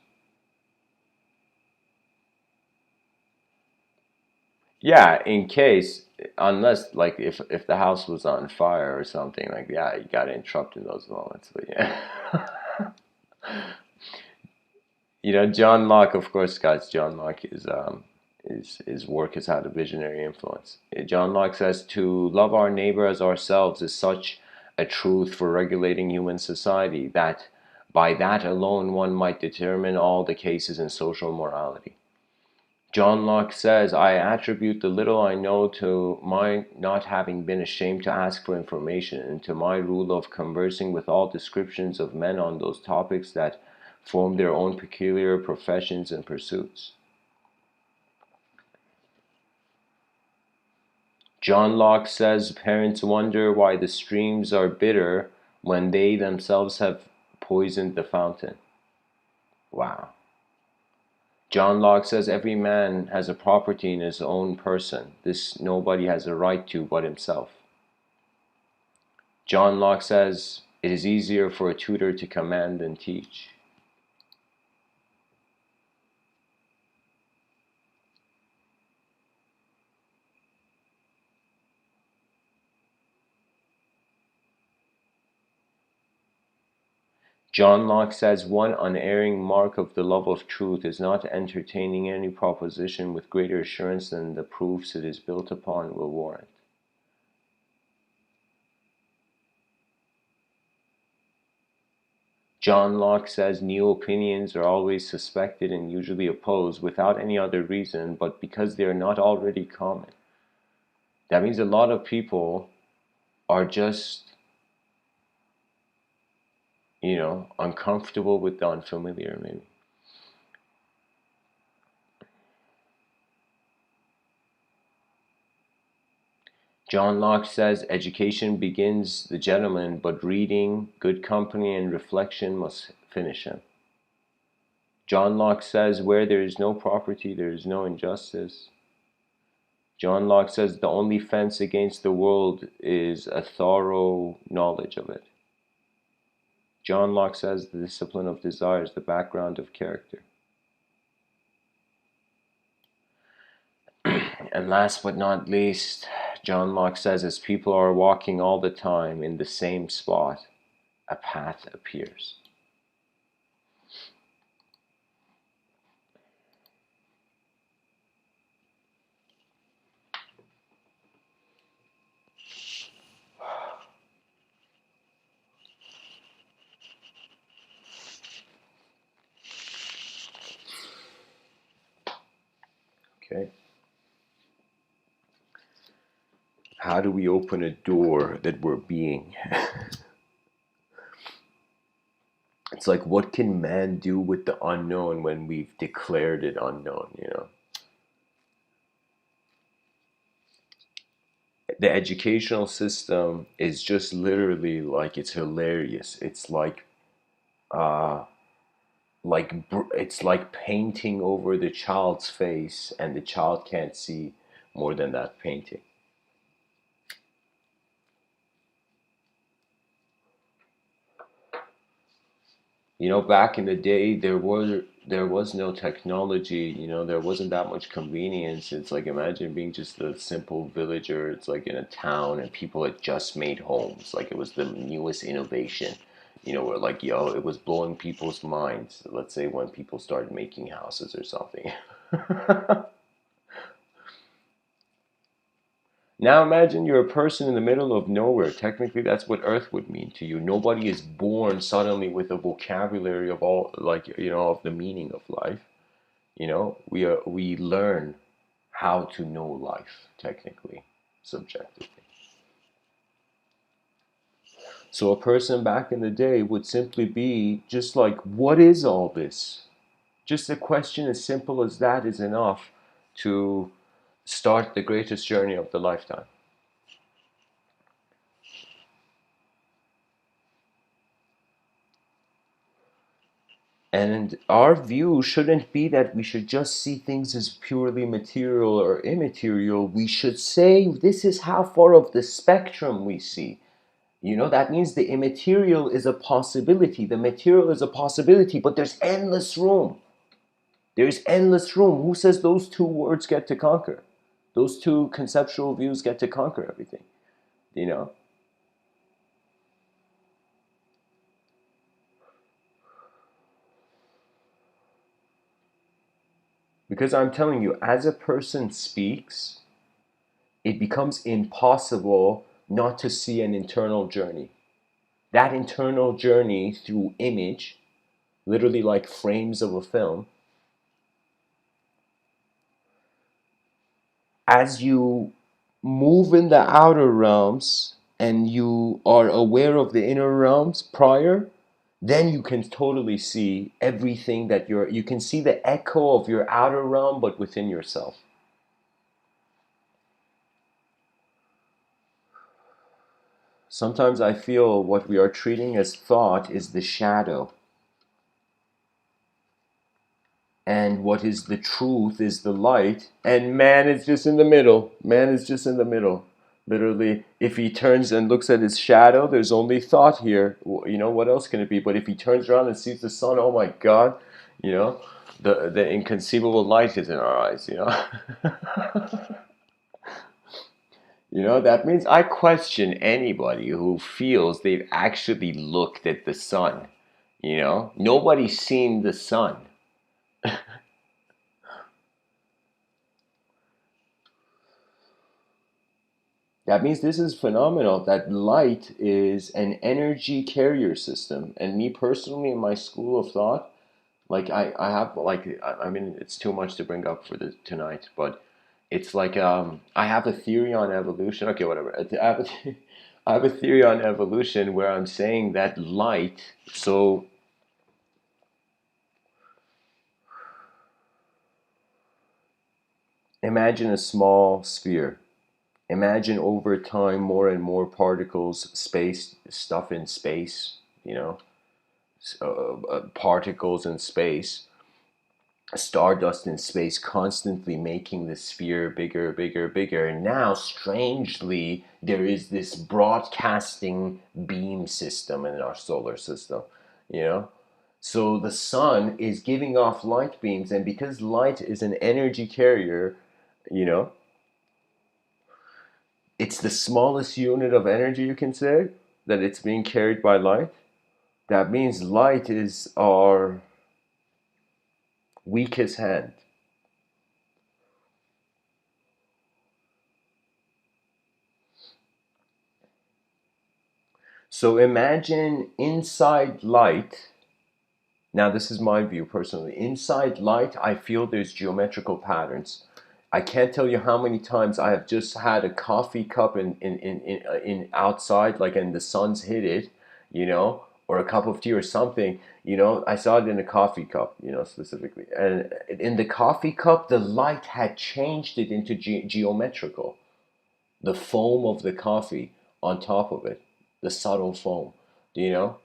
Yeah, in case, unless like if the house was on fire or something, like, yeah, you gotta interrupt in those moments. But yeah. You know, John Locke, of course, guys. John Locke is his work has had a visionary influence. John Locke says to love our neighbor as ourselves is such a truth for regulating human society that by that alone one might determine all the cases in social morality. John Locke says, I attribute the little I know to my not having been ashamed to ask for information, and to my rule of conversing with all descriptions of men on those topics that form their own peculiar professions and pursuits. John Locke says parents wonder why the streams are bitter when they themselves have poisoned the fountain. Wow. John Locke says every man has a property in his own person. This nobody has a right to but himself. John Locke says it is easier for a tutor to command than teach. John Locke says one unerring mark of the love of truth is not entertaining any proposition with greater assurance than the proofs it is built upon will warrant. John Locke says new opinions are always suspected and usually opposed without any other reason but because they are not already common. That means a lot of people are just, uncomfortable with the unfamiliar, maybe. John Locke says education begins the gentleman, but reading, good company, and reflection must finish him. John Locke says where there is no property, there is no injustice. John Locke says the only fence against the world is a thorough knowledge of it. John Locke says the discipline of desire is the background of character. And last but not least, John Locke says, as people are walking all the time in the same spot, a path appears. Okay. How do we open a door that we're being? It's like, what can man do with the unknown when we've declared it unknown, you know? The educational system is just literally like, it's hilarious. It's uh it's like painting over the child's face, and the child can't see more than that painting. You know, back in the day, there was no technology. You know, there wasn't that much convenience. It's like, imagine being just a simple villager. It's like in a town, and people had just made homes. Like, it was the newest innovation. You know, where like, yo, it was blowing people's minds. Let's say when people started making houses or something. Now imagine you're a person in the middle of nowhere. Technically, that's what Earth would mean to you. Nobody is born suddenly with a vocabulary of all, like, you know, of the meaning of life. You know, we learn how to know life, technically, subjectively. So a person back in the day would simply be just like, what is all this? Just a question as simple as that is enough to start the greatest journey of the lifetime. And our view shouldn't be that we should just see things as purely material or immaterial. We should say, this is how far of the spectrum we see. You know, that means the immaterial is a possibility. The material is a possibility, but there's endless room. There's endless room. Who says those two words get to conquer? Those two conceptual views get to conquer everything, you know? Because I'm telling you, as a person speaks, it becomes impossible not to see an internal journey. That internal journey through image, literally like frames of a film, as you move in the outer realms and you are aware of the inner realms prior, then you can totally see everything that you can see the echo of your outer realm, but within yourself. Sometimes I feel what we are treating as thought is the shadow, and what is the truth is the light, and man is just in the middle. Man is just in the middle. Literally, if he turns and looks at his shadow, there's only thought here. You know, what else can it be? But if he turns around and sees the sun, oh my God, you know, the inconceivable light is in our eyes, you know. You know, that means I question anybody who feels they've actually looked at the sun. You know, nobody's seen the sun. That means this is phenomenal, that light is an energy carrier system. And me personally, in my school of thought, like I have like I mean, it's too much to bring up for the tonight, but it's like I have a theory on evolution. Okay, whatever. I have a theory on evolution where I'm saying that light, so imagine a small sphere. Imagine over time more and more particles, space, stuff in space, you know, particles in space, stardust in space, constantly making the sphere bigger, bigger, bigger. And now, strangely, there is this broadcasting beam system in our solar system, you know? So the sun is giving off light beams, and because light is an energy carrier, you know, it's the smallest unit of energy, you can say, that it's being carried by light. That means light is our weakest hand. So imagine inside light. Now, this is my view personally. Inside light, I feel there's geometrical patterns. I can't tell you how many times I have just had a coffee cup in outside, like, and the sun's hit it, or a cup of tea or something. I saw it in a coffee cup, specifically. And in the coffee cup, the light had changed it into geometrical. The foam of the coffee on top of it, the subtle foam, you know?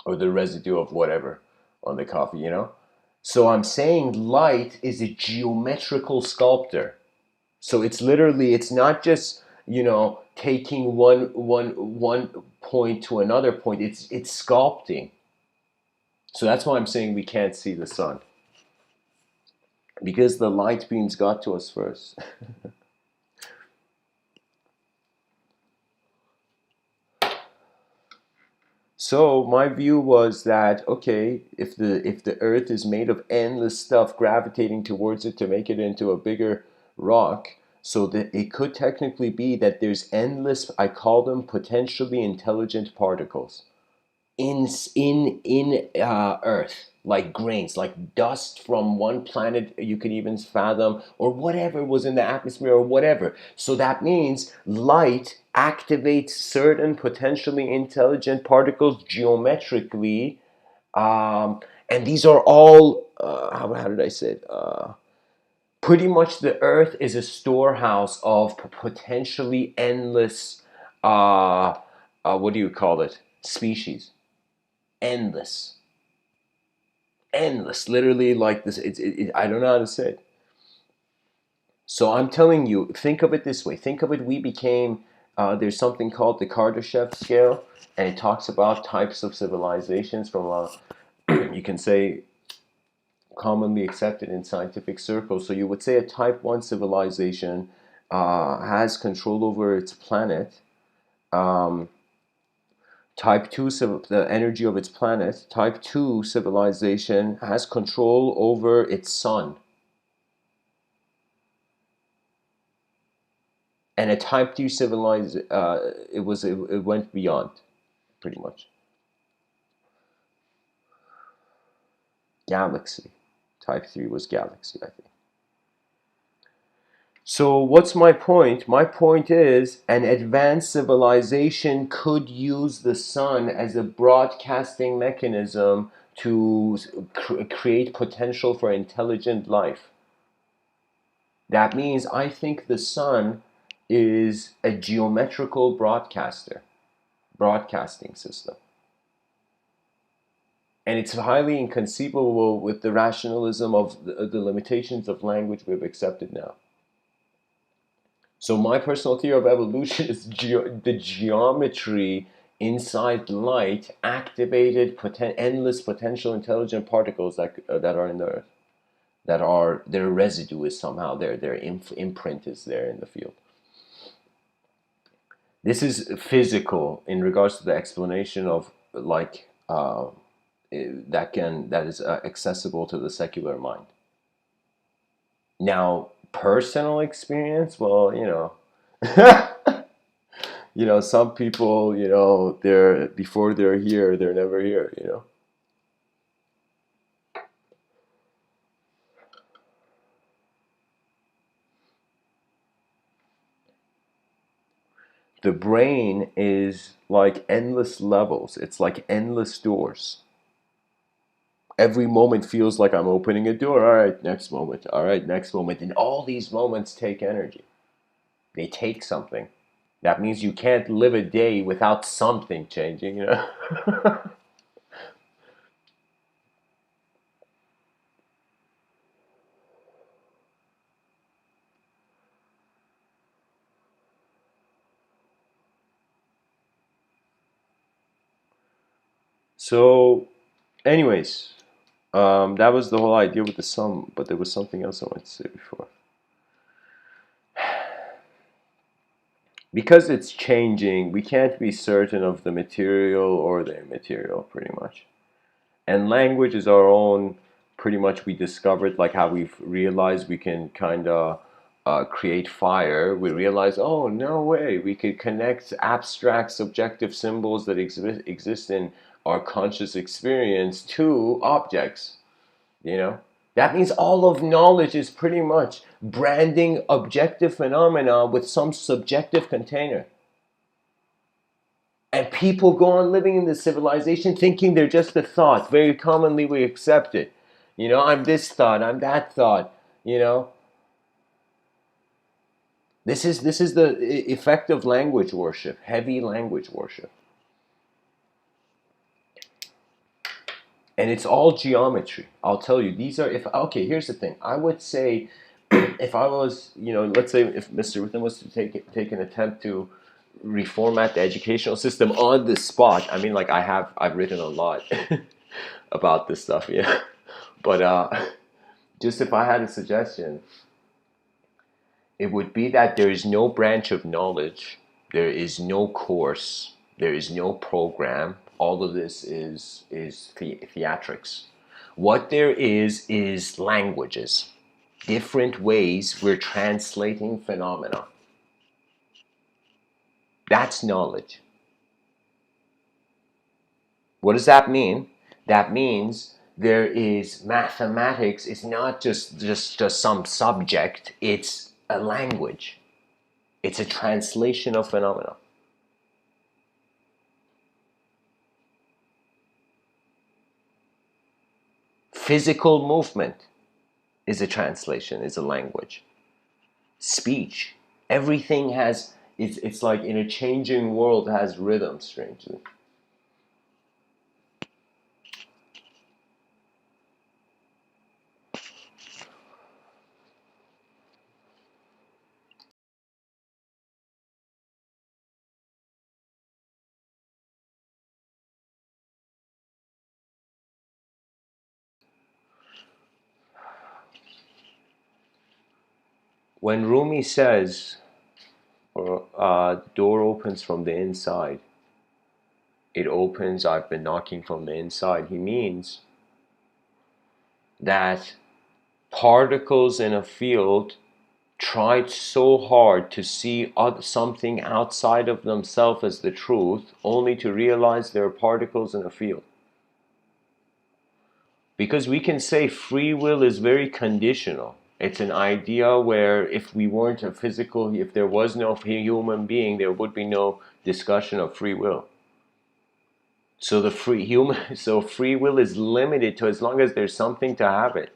Or the residue of whatever on the coffee. So I'm saying light is a geometrical sculptor. So it's literally, it's not just, taking one point to another point. It's sculpting. So that's why I'm saying we can't see the sun. Because the light beams got to us first. So my view was that, okay, if the earth is made of endless stuff gravitating towards it to make it into a bigger rock, so that it could technically be that there's endless, I call them potentially intelligent particles in Earth, like grains, like dust from one planet you could even fathom, or whatever was in the atmosphere, or whatever. So that means light activates certain potentially intelligent particles geometrically, and these are all how did I say it? Pretty much the Earth is a storehouse of potentially endless what do you call it? Species. Endless, literally, like this. I don't know how to say it. So I'm telling you, think of it this way. Think of it, we became, there's something called the Kardashev scale, and it talks about types of civilizations from you can say, commonly accepted in scientific circles. So you would say a type 1 civilization has control over its planet. Type 2, the energy of its planet. Type 2 civilization has control over its sun. And a type 2 civilized, it went beyond, pretty much. Galaxy. Type 3 was galaxy, I think. So what's my point? My point is, an advanced civilization could use the sun as a broadcasting mechanism to create potential for intelligent life. That means I think the sun is a geometrical broadcasting system. And it's highly inconceivable with the rationalism of the limitations of language we've accepted now. So my personal theory of evolution is the geometry inside light activated endless potential intelligent particles that are in the Earth, their residue is somehow there, their imprint is there in the field. This is physical in regards to the explanation of, like, that is accessible to the secular mind. Now, personal experience, well, some people, they're before they're here, they're never here. The brain is like endless levels. It's like endless doors. Every moment feels like I'm opening a door. All right, next moment. All right, next moment. And all these moments take energy. They take something. That means you can't live a day without something changing. So, anyways, that was the whole idea with the sum, but there was something else I wanted to say before. Because it's changing, we can't be certain of the material or the immaterial, pretty much. And language is our own, pretty much we discovered, like how we've realized we can kind of create fire. We realize, oh, no way, we could connect abstract subjective symbols that exist in our conscious experience to objects, you know? That means all of knowledge is pretty much branding objective phenomena with some subjective container. And people go on living in this civilization thinking they're just a thought. Very commonly we accept it. You know, I'm this thought, I'm that thought, you know. This is the effect of language worship, heavy language worship. And it's all geometry. I'll tell you, these are, if, okay, here's the thing. I would say, if I was, you know, let's say if Mr. Within was to take an attempt to reformat the educational system on the spot. I mean, like I've written a lot about this stuff, yeah. But just if I had a suggestion, it would be that there is no branch of knowledge, there is no course, there is no program. All of this is theatrics. What there is languages, different ways we're translating phenomena. That's knowledge. What does that mean? That means there is mathematics. It's not just some subject. It's a language. It's a translation of phenomena. Physical movement is a translation, is a language. Speech. Everything has, it's like in a changing world has rhythm, strangely. When Rumi says, the door opens from the inside, it opens, I've been knocking from the inside, he means that particles in a field tried so hard to see something outside of themselves as the truth, only to realize there are particles in a field. Because we can say free will is very conditional. It's an idea where if we weren't a physical, if there was no human being, there would be no discussion of free will. So so free will is limited to as long as there's something to have it.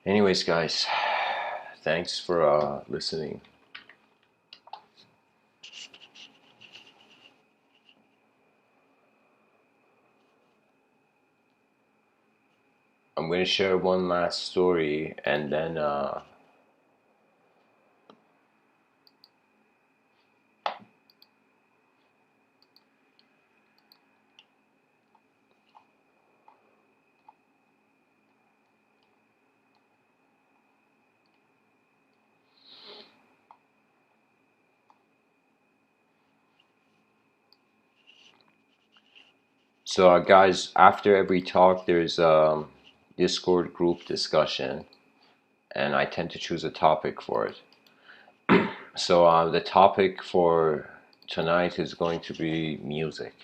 Anyways, guys, thanks for listening. I'm going to share one last story and then so guys, after every talk there's Discord group discussion, and I tend to choose a topic for it. So the topic for tonight is going to be music.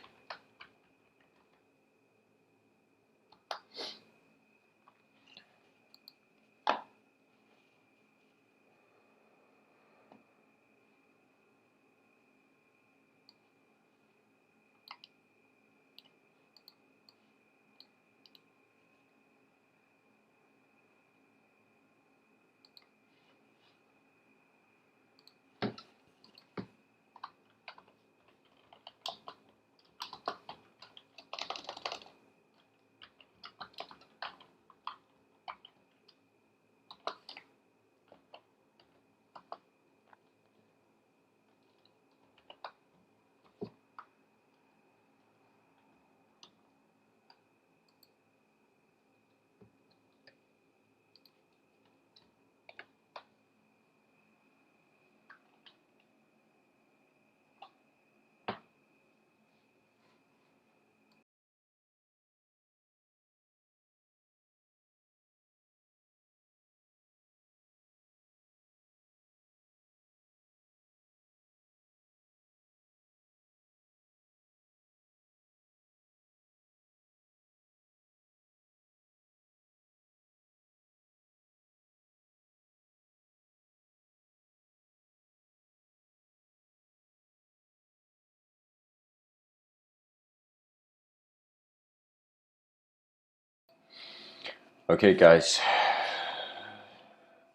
Okay, guys,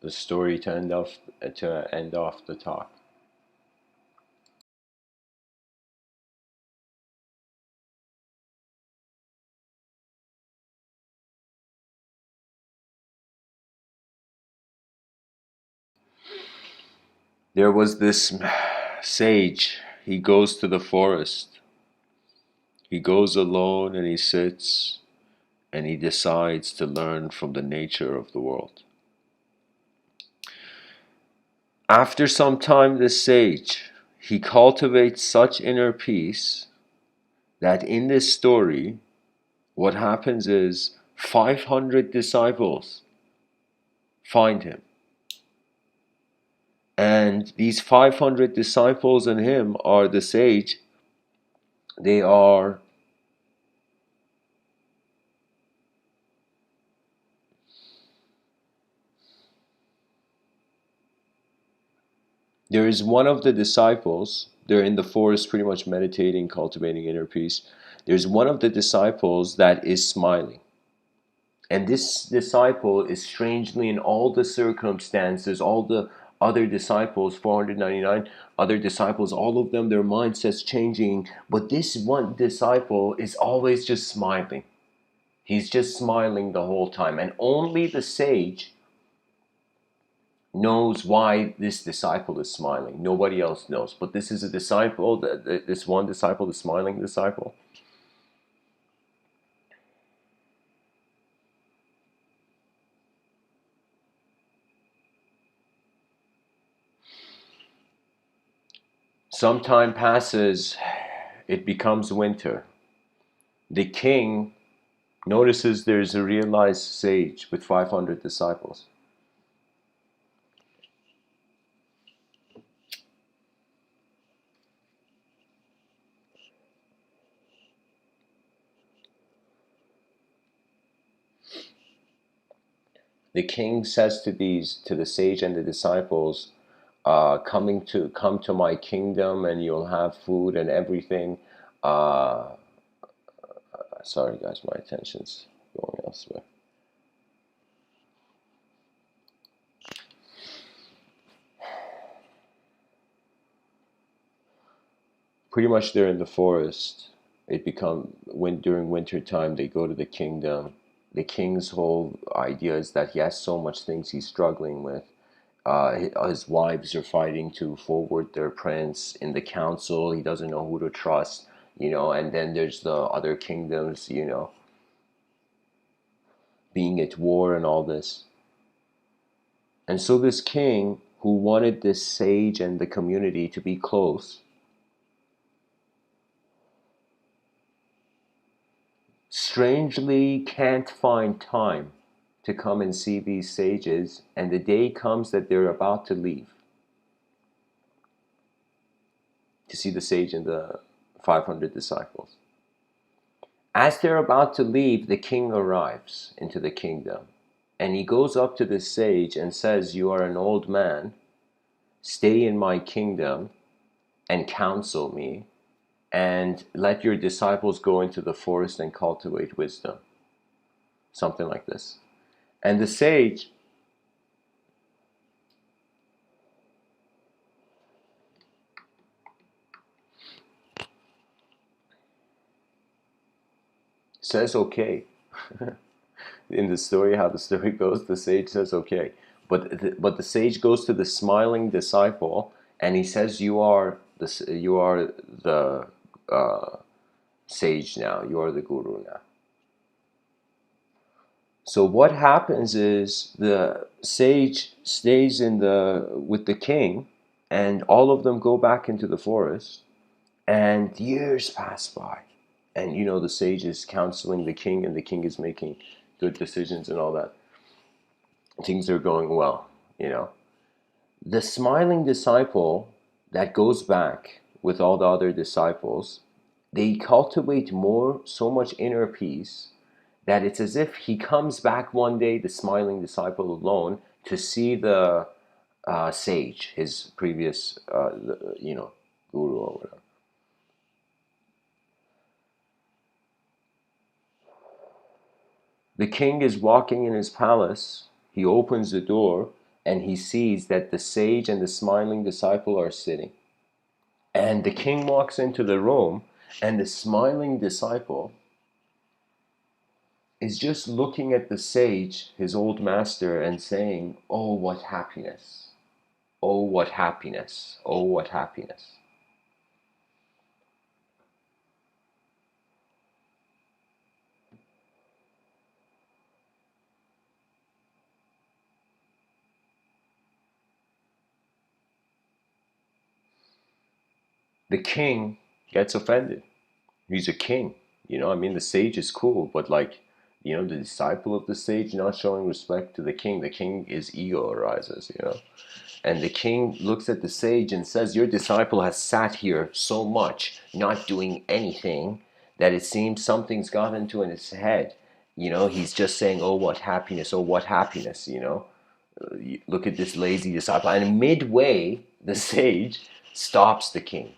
the story to end off the talk. There was this sage. He goes to the forest. He goes alone and he sits and he decides to learn from the nature of the world. After some time, this sage, he cultivates such inner peace that in this story, what happens is 500 disciples find him. And these 500 disciples and him are the sage. They are there is one of the disciples, they're in the forest pretty much meditating, cultivating inner peace. There's one of the disciples that is smiling. And this disciple is strangely in all the circumstances, all the other disciples, 499 other disciples, all of them, their mindsets changing. But this one disciple is always just smiling. He's just smiling the whole time. And only the sage knows why this disciple is smiling. Nobody else knows. But this is a disciple, this one disciple, the smiling disciple. Some time passes, it becomes winter. The king notices there's a realized sage with 500 disciples. The king says to the sage and the disciples, come to my kingdom and you'll have food and everything. Uh, sorry guys, my attention's going elsewhere. Pretty much they're in the forest. During winter time they go to the kingdom. The king's whole idea is that he has so much things he's struggling with. His wives are fighting to forward their prince in the council. He doesn't know who to trust, and then there's the other kingdoms, being at war and all this. And so this king, who wanted this sage and the community to be close, strangely can't find time to come and see these sages, and the day comes that they're about to leave to see the sage and the 500 disciples. As they're about to leave, the king arrives into the kingdom, and he goes up to the sage and says, "You are an old man, stay in my kingdom and counsel me, and let your disciples go into the forest and cultivate wisdom." Something like this. And the sage says, "Okay." In the story, how the story goes, the sage says, "Okay." But the sage goes to the smiling disciple and he says, You are the uh, sage now. You are the guru now." So what happens is the sage stays with the king, and all of them go back into the forest, and years pass by, and the sage is counseling the king, and the king is making good decisions and all that. Things are going well, you know. The smiling disciple that goes back with all the other disciples, they cultivate so much inner peace that it's as if he comes back one day, the smiling disciple alone, to see the sage, his previous, guru or whatever. The king is walking in his palace. He opens the door and he sees that the sage and the smiling disciple are sitting. And the king walks into the room, and the smiling disciple is just looking at the sage, his old master, and saying, "Oh, what happiness! Oh, what happiness! Oh, what happiness!" The king gets offended. He's a king. I mean, the sage is cool, but like, the disciple of the sage not showing respect to the king is ego arises. And the king looks at the sage and says, "Your disciple has sat here so much, not doing anything, that it seems something's gotten into his head. He's just saying, 'Oh, what happiness, oh, what happiness.' Look at this lazy disciple." And midway, the sage stops the king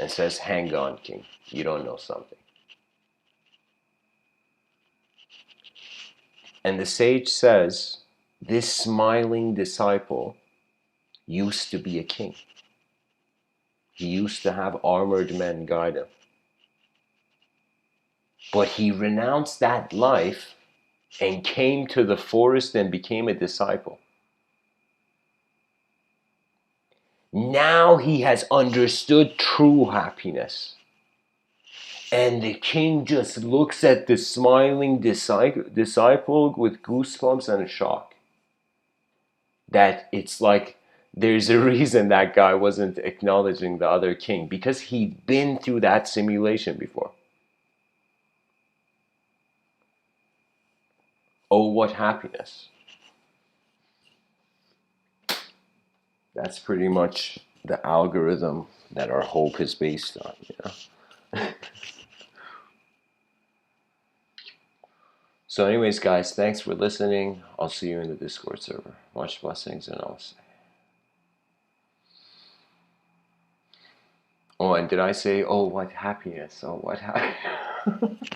and says, "Hang on, king, you don't know something." And the sage says, "This smiling disciple used to be a king. He used to have armored men guide him. But he renounced that life and came to the forest and became a disciple. Now he has understood true happiness." And the king just looks at the smiling disciple with goosebumps and a shock. That it's like there's a reason that guy wasn't acknowledging the other king, because he'd been through that simulation before. Oh, what happiness. That's pretty much the algorithm that our hope is based on. So anyways, guys, thanks for listening. I'll see you in the Discord server. Much blessings and namaste. Oh, and did I say, "Oh, what happiness, oh, what happiness"?